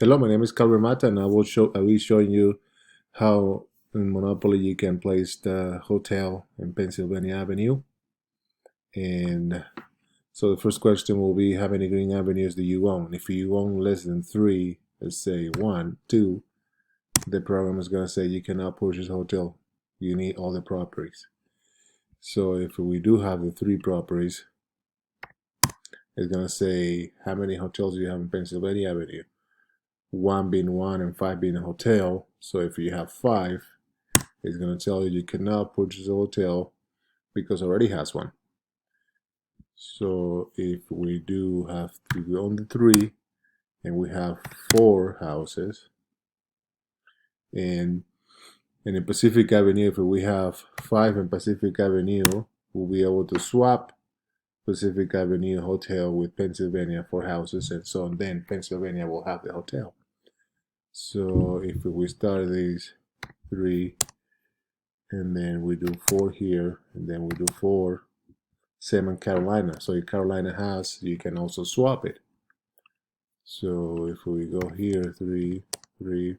Hello, my name is Calvin Mata, and I will be showing you how in Monopoly you can place the hotel in Pennsylvania Avenue. And so the first question will be, how many green avenues do you own? If you own less than 3, let's say 1, 2, the program is going to say you cannot purchase hotel. You need all the properties. So if we do have the 3 properties, it's going to say how many hotels do you have in Pennsylvania Avenue. 1 being 1 and 5 being a hotel. So if you have 5, it's going to tell you cannot purchase a hotel because it already has one. So if we do have we own the 3 and we have 4 houses, and in Pacific Avenue, if we have 5 in Pacific Avenue, we'll be able to swap Pacific Avenue hotel with Pennsylvania 4 houses, and so on. Then Pennsylvania will have the hotel. So if we start these 3 and then we do 4 here and then we do 4, same in Carolina. So if Carolina has, you can also swap it. So if we go here 3, 3,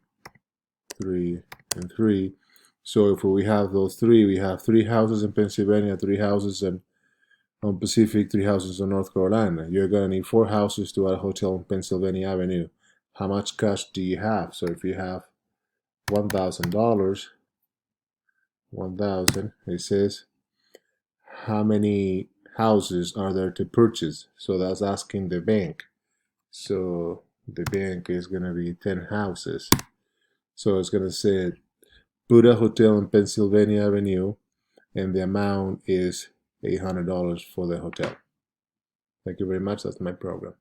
3, and 3. So if we have those 3, we have 3 houses in Pennsylvania, 3 houses on Pacific, 3 houses in North Carolina. You're gonna need 4 houses to add a hotel in Pennsylvania Avenue. How much cash do you have? So if you have $1,000, 1,000, it says how many houses are there to purchase. So that's asking the bank. So the bank is gonna be 10 houses. So it's gonna say put a hotel in Pennsylvania Avenue, and the amount is $800 for the hotel. Thank you very much. That's my program.